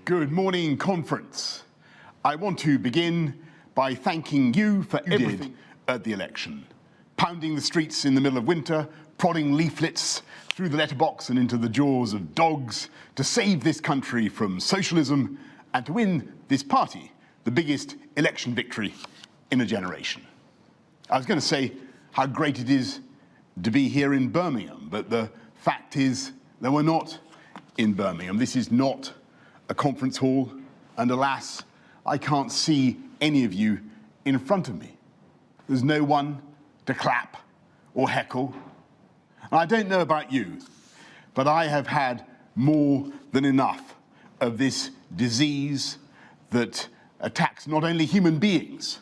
Good morning, conference. I want to begin by thanking you for everything at the election. Pounding the streets in the middle of winter, prodding leaflets through the letterbox and into the jaws of dogs to save this country from socialism and to win this party the biggest election victory in a generation. I was going to say how great it is to be here in Birmingham, but the fact is that we're not in Birmingham. This is not a conference hall, and alas, I can't see any of you in front of me. There's no one to clap or heckle. And I don't know about you, but I have had more than enough of this disease that attacks not only human beings,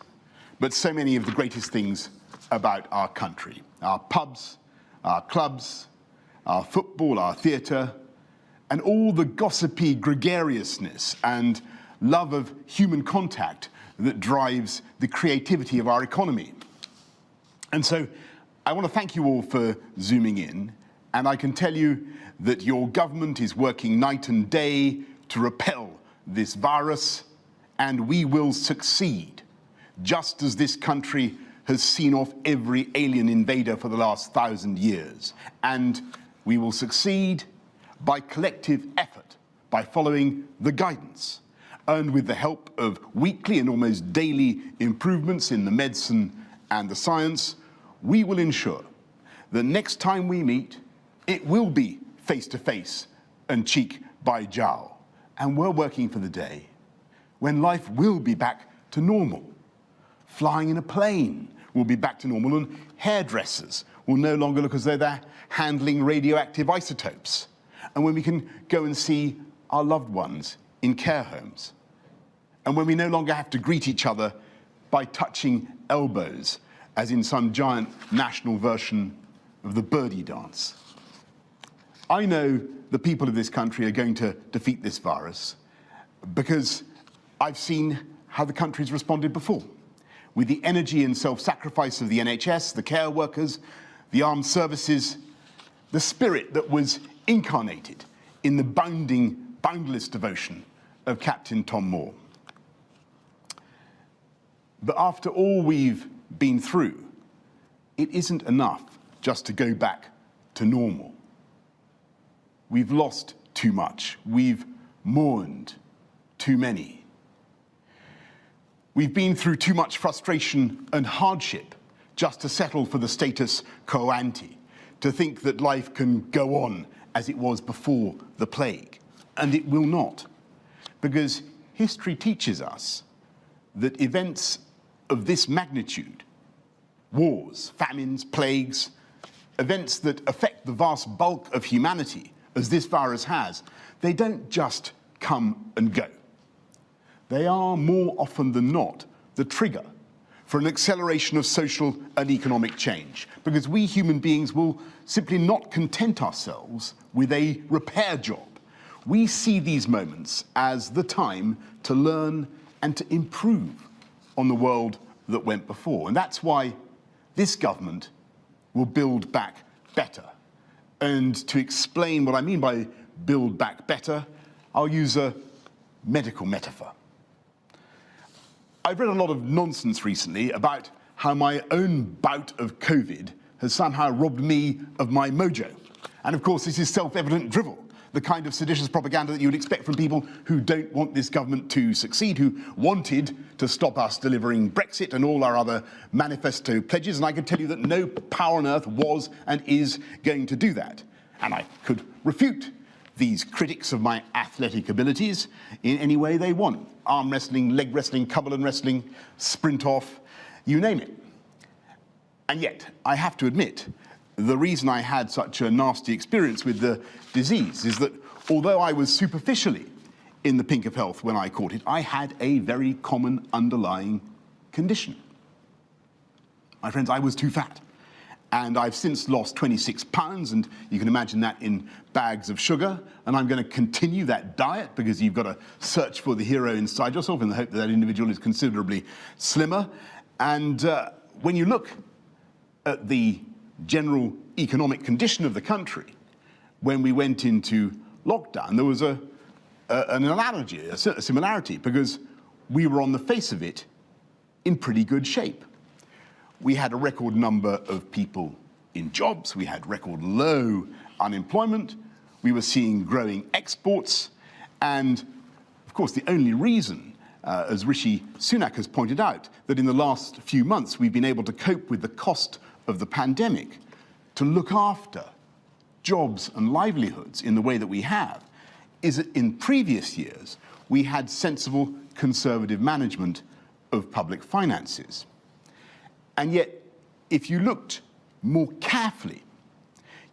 but so many of the greatest things about our country. Our pubs, our clubs, our football, our theatre, and all the gossipy gregariousness and love of human contact that drives the creativity of our economy. And so I want to thank you all for zooming in, and I can tell you that your government is working night and day to repel this virus, and we will succeed, just as this country has seen off every alien invader for the last 1,000 years. And we will succeed by collective effort, by following the guidance, and with the help of weekly and almost daily improvements in the medicine and the science, we will ensure that next time we meet, it will be face-to-face and cheek by jowl. And we're working for the day when life will be back to normal. Flying in a plane will be back to normal, and hairdressers will no longer look as though they're handling radioactive isotopes. And when we can go and see our loved ones in care homes. And when we no longer have to greet each other by touching elbows, as in some giant national version of the birdie dance. I know the people of this country are going to defeat this virus because I've seen how the country's responded before, with the energy and self-sacrifice of the NHS, the care workers, the armed services, the spirit that was incarnated in the boundless devotion of Captain Tom Moore. But after all we've been through, it isn't enough just to go back to normal. We've lost too much. We've mourned too many. We've been through too much frustration and hardship just to settle for the status quo ante, to think that life can go on as it was before the plague. And it will not, because history teaches us that events of this magnitude, wars, famines, plagues, events that affect the vast bulk of humanity, as this virus has, they don't just come and go. They are more often than not the trigger for an acceleration of social and economic change, because we human beings will simply not content ourselves with a repair job. We see these moments as the time to learn and to improve on the world that went before. And that's why this government will build back better. And to explain what I mean by build back better, I'll use a medical metaphor. I've read a lot of nonsense recently about how my own bout of COVID has somehow robbed me of my mojo. And of course, this is self-evident drivel, the kind of seditious propaganda that you would expect from people who don't want this government to succeed, who wanted to stop us delivering Brexit and all our other manifesto pledges. And I can tell you that no power on earth was and is going to do that. And I could refute these critics of my athletic abilities in any way they want. Arm wrestling, leg wrestling, Cumberland wrestling, sprint off, you name it. And yet, I have to admit, the reason I had such a nasty experience with the disease is that although I was superficially in the pink of health when I caught it, I had a very common underlying condition. My friends, I was too fat. And I've since lost 26 pounds, and you can imagine that in bags of sugar. And I'm going to continue that diet because you've got to search for the hero inside yourself in the hope that that individual is considerably slimmer. And when you look at the general economic condition of the country, when we went into lockdown, there was a an analogy, a similarity, because we were on the face of it in pretty good shape. We had a record number of people in jobs, we had record low unemployment, we were seeing growing exports, and of course the only reason, as Rishi Sunak has pointed out, that in the last few months we've been able to cope with the cost of the pandemic, to look after jobs and livelihoods in the way that we have, is that in previous years we had sensible conservative management of public finances. And yet, if you looked more carefully,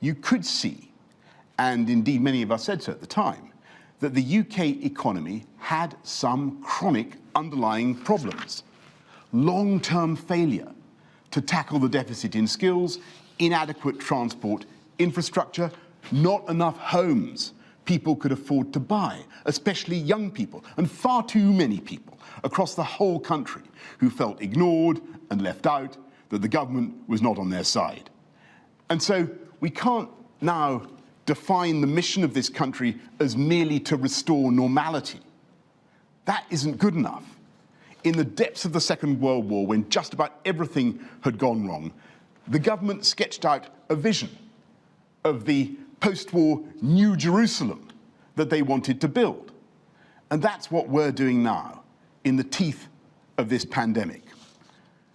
you could see, and indeed many of us said so at the time, that the UK economy had some chronic underlying problems. Long-term failure to tackle the deficit in skills, inadequate transport infrastructure, not enough homes people could afford to buy, especially young people, and far too many people across the whole country who felt ignored and left out, that the government was not on their side. And so we can't now define the mission of this country as merely to restore normality. That isn't good enough. In the depths of the Second World War, when just about everything had gone wrong, the government sketched out a vision of the post-war New Jerusalem that they wanted to build. And that's what we're doing now, in the teeth of this pandemic.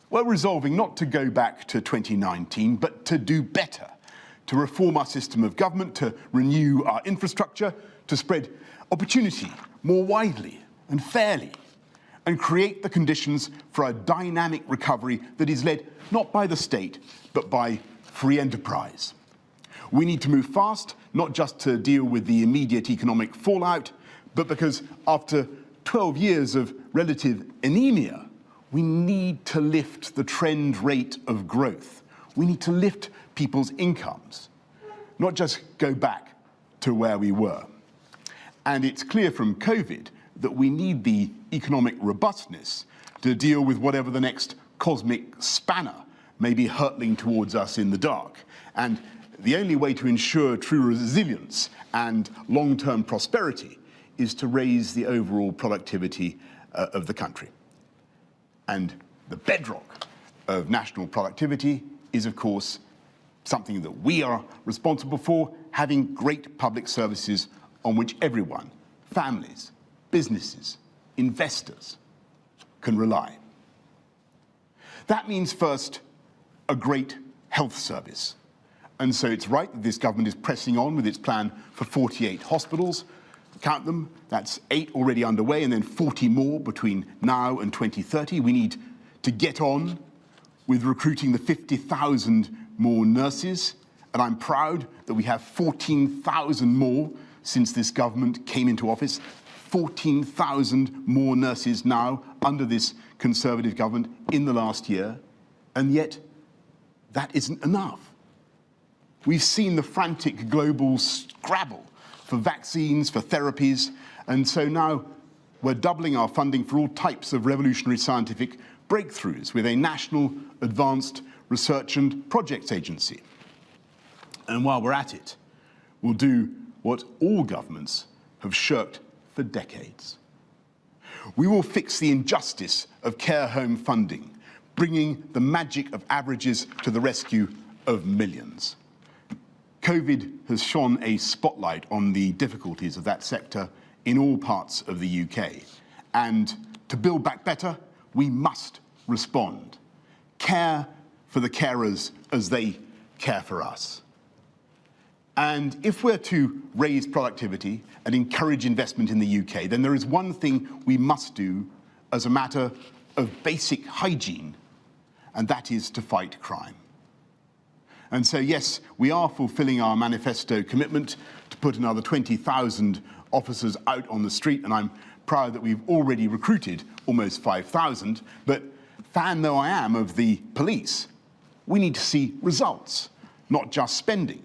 We're resolving not to go back to 2019, but to do better, to reform our system of government, to renew our infrastructure, to spread opportunity more widely and fairly, and create the conditions for a dynamic recovery that is led not by the state, but by free enterprise. We need to move fast, not just to deal with the immediate economic fallout, but because after 12 years of relative anemia, we need to lift the trend rate of growth. We need to lift people's incomes, not just go back to where we were. And it's clear from COVID that we need the economic robustness to deal with whatever the next cosmic spanner may be hurtling towards us in the dark. And the only way to ensure true resilience and long-term prosperity is to raise the overall productivity of the country. And the bedrock of national productivity is, of course, something that we are responsible for, having great public services on which everyone, families, businesses, investors, can rely. That means first, a great health service. And so it's right that this government is pressing on with its plan for 48 hospitals. Count them, that's 8 already underway, and then 40 more between now and 2030. We need to get on with recruiting the 50,000 more nurses, and I'm proud that we have 14,000 more since this government came into office. 14,000 more nurses now under this Conservative government in the last year, and yet that isn't enough. We've seen the frantic global scrabble for vaccines, for therapies, and so now we're doubling our funding for all types of revolutionary scientific breakthroughs with a national advanced research and projects agency. And while we're at it, we'll do what all governments have shirked for decades. We will fix the injustice of care home funding, bringing the magic of averages to the rescue of millions. COVID has shone a spotlight on the difficulties of that sector in all parts of the UK. And to build back better, we must respond. Care for the carers as they care for us. And if we're to raise productivity and encourage investment in the UK, then there is one thing we must do as a matter of basic hygiene, and that is to fight crime. And so, yes, we are fulfilling our manifesto commitment to put another 20,000 officers out on the street, and I'm proud that we've already recruited almost 5,000. But fan though I am of the police, we need to see results, not just spending.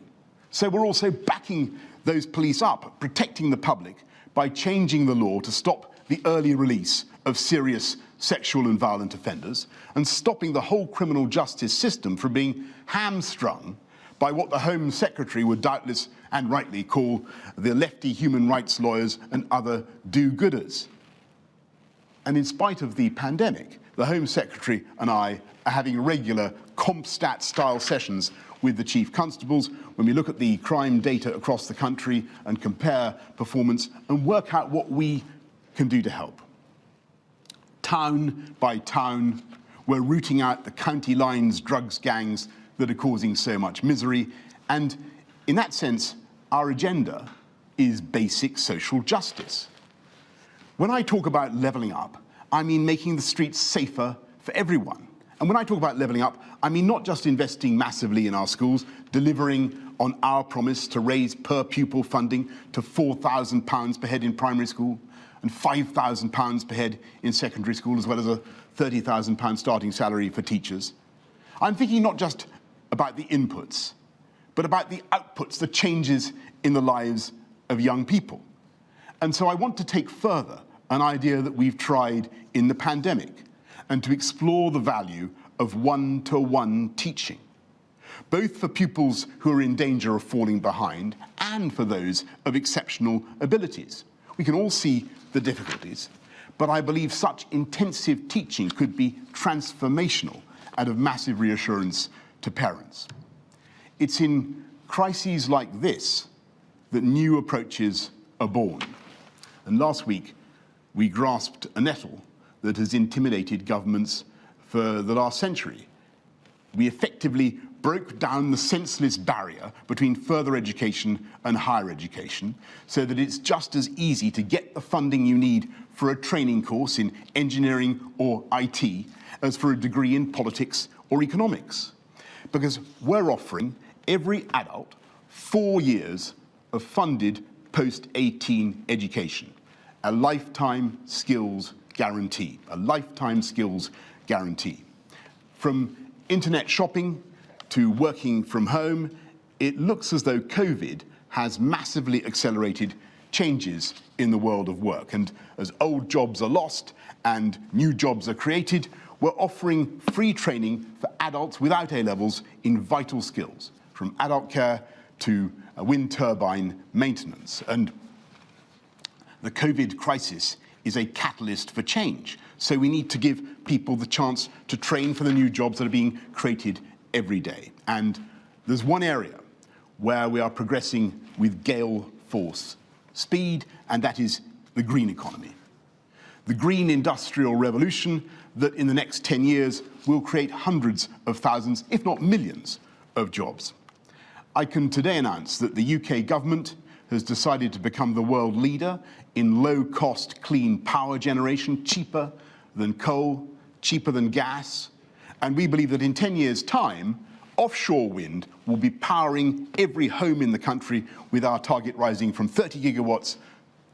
So we're also backing those police up, protecting the public by changing the law to stop the early release of serious sexual and violent offenders, and stopping the whole criminal justice system from being hamstrung by what the Home Secretary would doubtless and rightly call the lefty human rights lawyers and other do-gooders. And in spite of the pandemic, the Home Secretary and I are having regular CompStat-style sessions with the Chief Constables when we look at the crime data across the country and compare performance and work out what we can do to help. Town by town, we're rooting out the county lines drugs gangs that are causing so much misery. And in that sense, our agenda is basic social justice. When I talk about levelling up, I mean making the streets safer for everyone. And when I talk about levelling up, I mean not just investing massively in our schools, delivering on our promise to raise per pupil funding to £4,000 per head in primary school and £5,000 per head in secondary school, as well as a £30,000 starting salary for teachers. I'm thinking not just about the inputs, but about the outputs, the changes in the lives of young people. And so I want to take further an idea that we've tried in the pandemic and to explore the value of one-to-one teaching, both for pupils who are in danger of falling behind and for those of exceptional abilities. We can all see the difficulties, but I believe such intensive teaching could be transformational and of massive reassurance to parents. It's in crises like this that new approaches are born. And last week, we grasped a nettle that has intimidated governments for the last century. We effectively broke down the senseless barrier between further education and higher education so that it's just as easy to get the funding you need for a training course in engineering or IT as for a degree in politics or economics. Because we're offering every adult 4 years of funded post-18 education, a lifetime skills guarantee, a lifetime skills guarantee. From internet shopping to working from home, it looks as though COVID has massively accelerated changes in the world of work. And as old jobs are lost and new jobs are created, we're offering free training for adults without A-levels in vital skills, from adult care to wind turbine maintenance. And the COVID crisis is a catalyst for change. So we need to give people the chance to train for the new jobs that are being created every day. And there's one area where we are progressing with gale force speed, and that is the green economy. The green industrial revolution that in the next 10 years will create hundreds of thousands, if not millions, of jobs. I can today announce that the UK government has decided to become the world leader in low-cost clean power generation, cheaper than coal, cheaper than gas. And we believe that in 10 years' time, offshore wind will be powering every home in the country, with our target rising from 30 gigawatts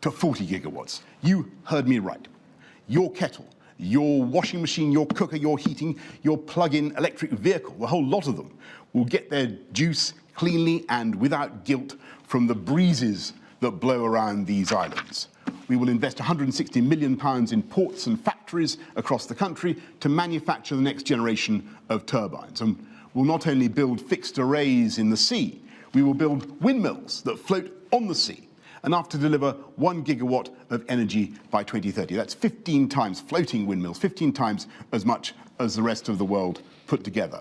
to 40 gigawatts. You heard me right. Your kettle, your washing machine, your cooker, your heating, your plug-in electric vehicle, the whole lot of them, will get their juice cleanly and without guilt from the breezes that blow around these islands. We will invest £160 million in ports and factories across the country to manufacture the next generation of turbines. And we'll not only build fixed arrays in the sea, we will build windmills that float on the sea, enough to deliver 1 gigawatt of energy by 2030. That's 15 times, floating windmills, 15 times as much as the rest of the world put together.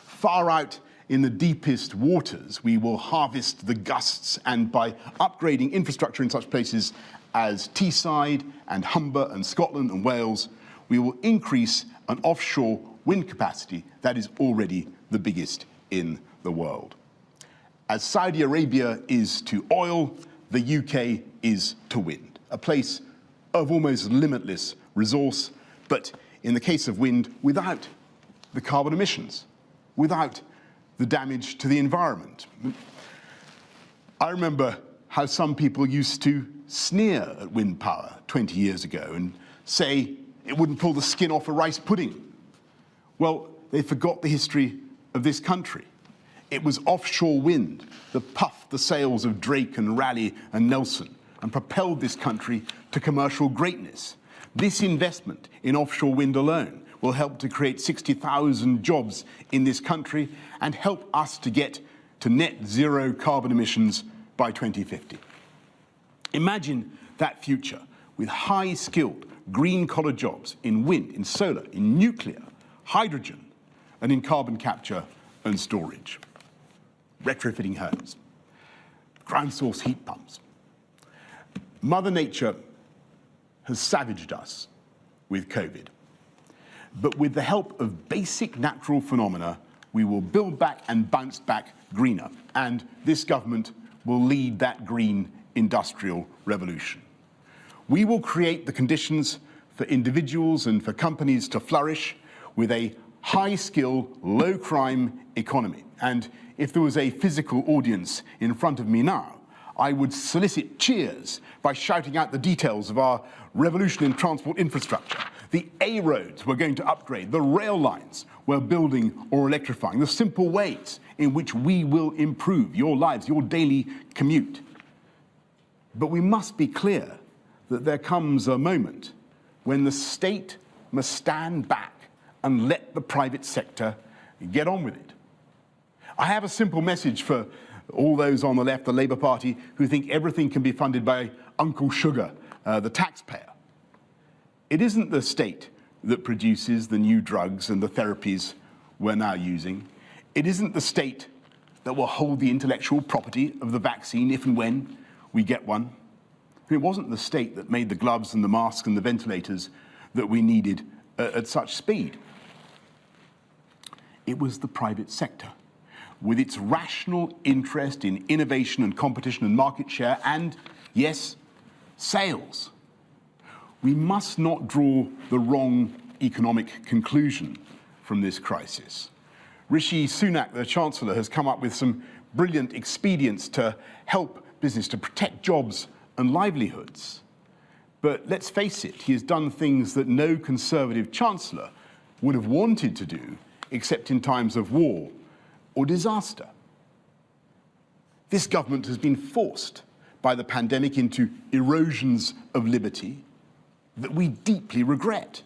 Far out in the deepest waters, we will harvest the gusts, and by upgrading infrastructure in such places as Teesside and Humber and Scotland and Wales, we will increase an offshore wind capacity that is already the biggest in the world. As Saudi Arabia is to oil, the UK is to wind, a place of almost limitless resource, but in the case of wind, without the carbon emissions, without the damage to the environment. I remember how some people used to sneer at wind power 20 years ago and say it wouldn't pull the skin off a rice pudding. Well, they forgot the history of this country. It was offshore wind that puffed the sails of Drake and Raleigh and Nelson and propelled this country to commercial greatness. This investment in offshore wind alone will help to create 60,000 jobs in this country and help us to get to net zero carbon emissions by 2050. Imagine that future with high-skilled, green-collar jobs in wind, in solar, in nuclear, hydrogen, and in carbon capture and storage. Retrofitting homes, ground source heat pumps. Mother Nature has savaged us with COVID. But with the help of basic natural phenomena, we will build back and bounce back greener. And this government will lead that green industrial revolution. We will create the conditions for individuals and for companies to flourish with a high-skill, low-crime economy. And if there was a physical audience in front of me now, I would solicit cheers by shouting out the details of our revolution in transport infrastructure. The A roads we're going to upgrade, the rail lines we're building or electrifying, the simple ways in which we will improve your lives, your daily commute. But we must be clear that there comes a moment when the state must stand back and let the private sector get on with it. I have a simple message for all those on the left, the Labour Party, who think everything can be funded by Uncle Sugar, the taxpayer. It isn't the state that produces the new drugs and the therapies we're now using. It isn't the state that will hold the intellectual property of the vaccine if and when we get one. It wasn't the state that made the gloves and the masks and the ventilators that we needed at such speed. It was the private sector, with its rational interest in innovation and competition and market share and, yes, sales. We must not draw the wrong economic conclusion from this crisis. Rishi Sunak, the Chancellor, has come up with some brilliant expedients to help business, to protect jobs and livelihoods. But let's face it, he has done things that no Conservative Chancellor would have wanted to do except in times of war or disaster. This government has been forced by the pandemic into erosions of liberty that we deeply regret,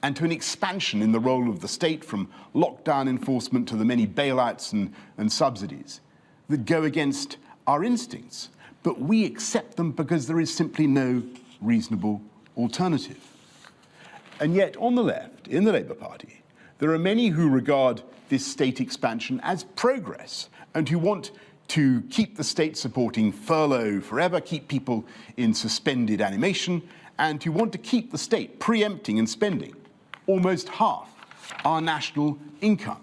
and to an expansion in the role of the state, from lockdown enforcement to the many bailouts and subsidies that go against our instincts. But we accept them because there is simply no reasonable alternative. And yet, on the left, in the Labour Party, there are many who regard this state expansion as progress and who want to keep the state supporting furlough forever, keep people in suspended animation, and who want to keep the state preempting and spending almost half our national income.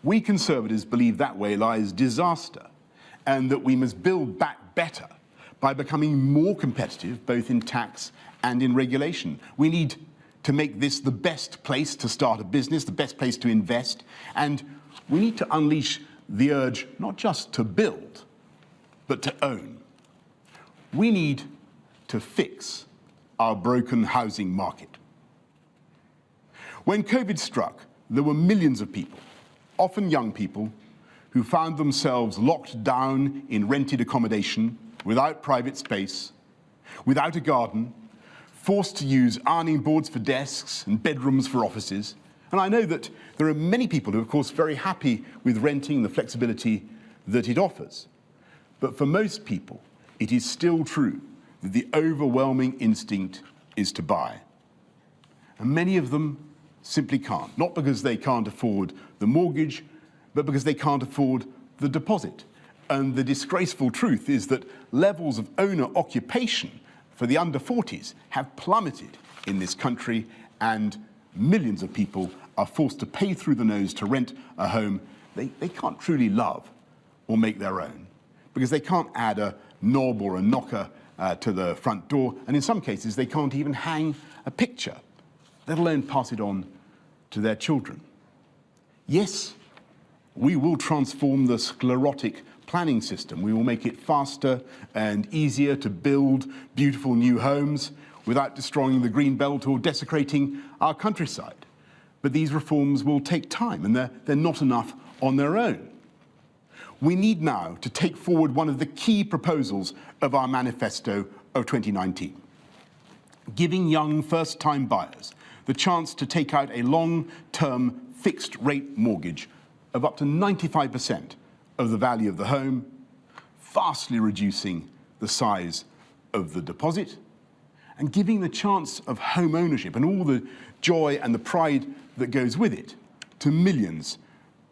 We Conservatives believe that way lies disaster, and that we must build back better by becoming more competitive, both in tax and in regulation. We need to make this the best place to start a business, the best place to invest, and we need to unleash the urge not just to build, but to own. We need to fix our broken housing market. When COVID struck, there were millions of people, often young people, who found themselves locked down in rented accommodation, without private space, without a garden, forced to use ironing boards for desks and bedrooms for offices. And I know that there are many people who are, of course, very happy with renting, the flexibility that it offers. But for most people, it is still true that the overwhelming instinct is to buy. And many of them simply can't, not because they can't afford the mortgage, but because they can't afford the deposit. And the disgraceful truth is that levels of owner occupation for the under 40s have plummeted in this country, and millions of people are forced to pay through the nose to rent a home they can't truly love or make their own, because they can't add a knob or a knocker to the front door, and in some cases they can't even hang a picture, let alone pass it on to their children. Yes, we will transform the sclerotic planning system. We will make it faster and easier to build beautiful new homes without destroying the green belt or desecrating our countryside. But these reforms will take time, and they're not enough on their own. We need now to take forward one of the key proposals of our manifesto of 2019, giving young first-time buyers the chance to take out a long-term fixed-rate mortgage of up to 95% of the value of the home, vastly reducing the size of the deposit, and giving the chance of home ownership and all the joy and the pride that goes with it to millions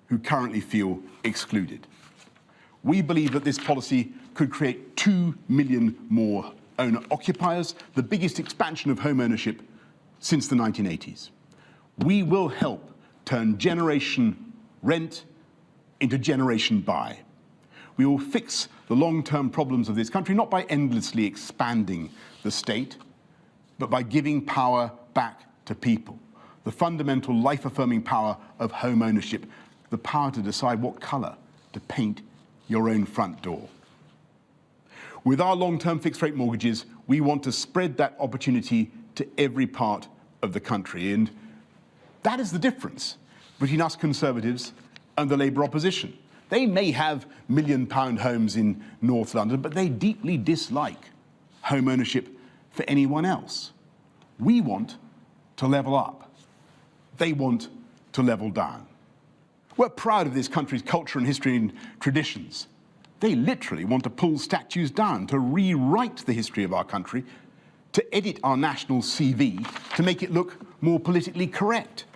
who currently feel excluded. We believe that this policy could create 2 million more owner-occupiers, the biggest expansion of home ownership since the 1980s. We will help turn generation rent into generation buy. We will fix the long-term problems of this country, not by endlessly expanding the state, but by giving power back to people. The fundamental life-affirming power of home ownership, the power to decide what color to paint your own front door. With our long-term fixed-rate mortgages, we want to spread that opportunity to every part of the country. And that is the difference between us Conservatives and the Labour opposition. They may have million-pound homes in North London, but they deeply dislike home ownership for anyone else. We want to level up. They want to level down. We're proud of this country's culture and history and traditions. They literally want to pull statues down, to rewrite the history of our country, to edit our national CV, to make it look more politically correct.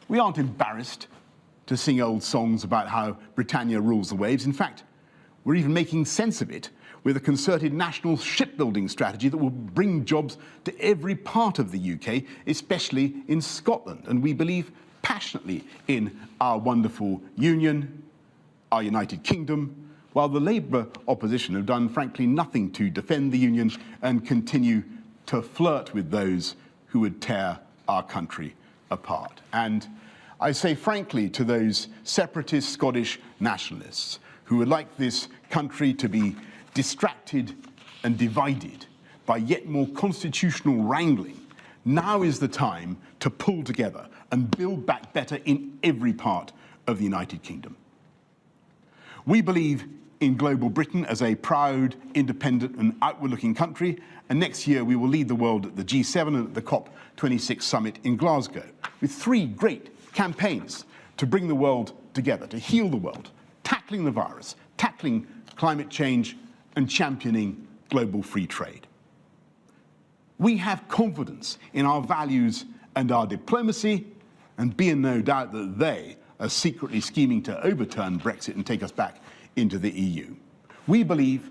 We aren't embarrassed to sing old songs about how Britannia rules the waves. In fact, we're even making sense of it with a concerted national shipbuilding strategy that will bring jobs to every part of the UK, especially in Scotland. And we believe passionately in our wonderful union, our United Kingdom, while the Labour opposition have done, frankly, nothing to defend the union and continue to flirt with those who would tear our country apart. And I say frankly to those separatist Scottish nationalists who would like this country to be distracted and divided by yet more constitutional wrangling, now is the time to pull together and build back better in every part of the United Kingdom. We believe in global Britain as a proud, independent and outward-looking country, and next year we will lead the world at the G7 and at the COP26 summit in Glasgow, with 3 great campaigns to bring the world together, to heal the world, tackling the virus, tackling climate change, and championing global free trade. We have confidence in our values and our diplomacy, and be in no doubt that they are secretly scheming to overturn Brexit and take us back into the EU. We believe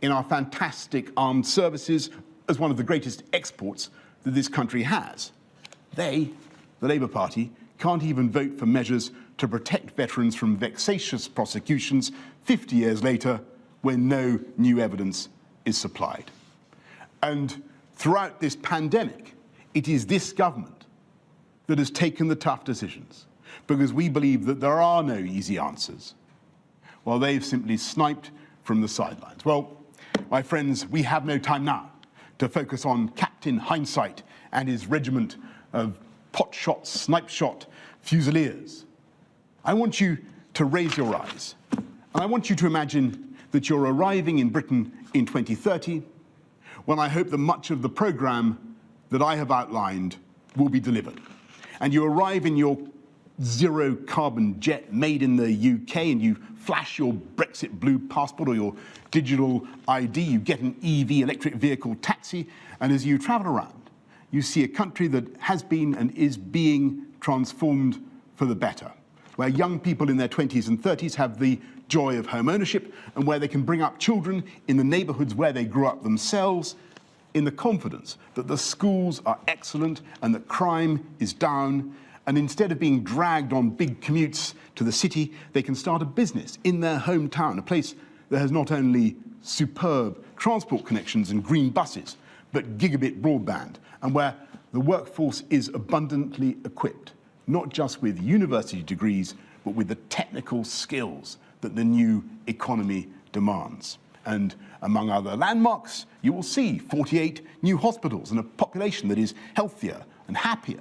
in our fantastic armed services as one of the greatest exports that this country has. They, the Labour Party, can't even vote for measures to protect veterans from vexatious prosecutions 50 years later when no new evidence is supplied. And throughout this pandemic, it is this government that has taken the tough decisions, because we believe that there are no easy answers, while they've simply sniped from the sidelines. Well, my friends, we have no time now to focus on Captain Hindsight and his regiment of pot-shot, snipe-shot fusiliers. I want you to raise your eyes, and I want you to imagine that you're arriving in Britain in 2030, when I hope that much of the programme that I have outlined will be delivered. And you arrive in your zero-carbon jet made in the UK, and you flash your Brexit blue passport or your digital ID, you get an EV electric vehicle taxi, and as you travel around, you see a country that has been and is being transformed for the better, where young people in their 20s and 30s have the joy of home ownership, and where they can bring up children in the neighbourhoods where they grew up themselves, in the confidence that the schools are excellent and that crime is down, and instead of being dragged on big commutes to the city, they can start a business in their hometown, a place that has not only superb transport connections and green buses, but gigabit broadband, and where the workforce is abundantly equipped, not just with university degrees, but with the technical skills that the new economy demands. And among other landmarks, you will see 48 new hospitals and a population that is healthier and happier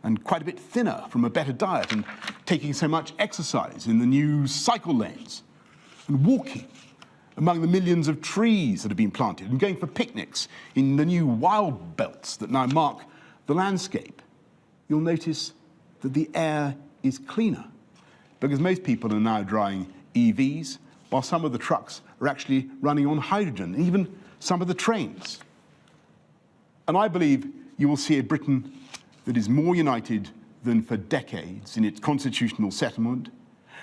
and quite a bit thinner from a better diet and taking so much exercise in the new cycle lanes and walking among the millions of trees that have been planted and going for picnics in the new wild belts that now mark the landscape. You'll notice that the air is cleaner because most people are now driving EVs, while some of the trucks are actually running on hydrogen, and even some of the trains. And I believe you will see a Britain that is more united than for decades in its constitutional settlement,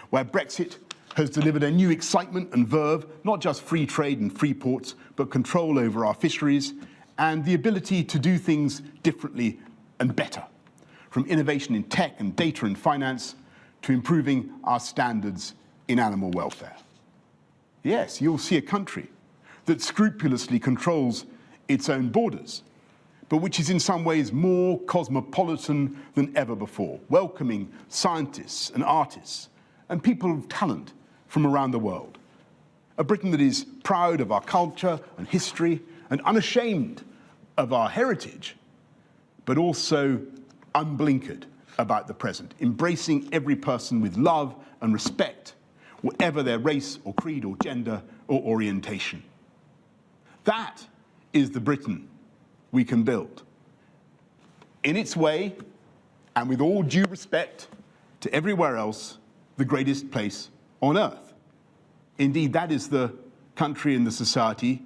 where Brexit has delivered a new excitement and verve, not just free trade and free ports, but control over our fisheries and the ability to do things differently and better, from innovation in tech and data and finance to improving our standards in animal welfare. Yes, you'll see a country that scrupulously controls its own borders, but which is in some ways more cosmopolitan than ever before, welcoming scientists and artists and people of talent from around the world. A Britain that is proud of our culture and history and unashamed of our heritage, but also unblinkered about the present, embracing every person with love and respect, whatever their race or creed or gender or orientation. That is the Britain we can build. In its way, and with all due respect to everywhere else, the greatest place on earth. Indeed, that is the country and the society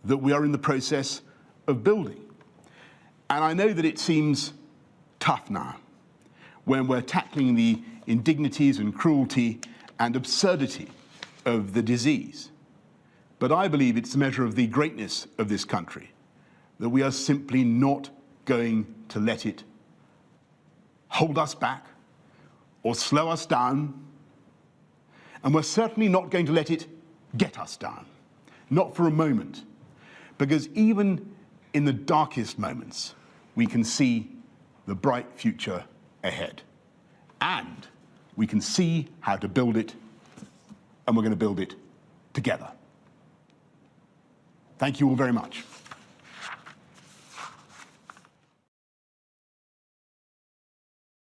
that we are in the process of building. And I know that it seems tough now, when we're tackling the indignities and cruelty and absurdity of the disease. But I believe it's a measure of the greatness of this country, that we are simply not going to let it hold us back or slow us down. And we're certainly not going to let it get us down, not for a moment, because even in the darkest moments, we can see the bright future ahead. And we can see how to build it, and we're going to build it together. Thank you all very much.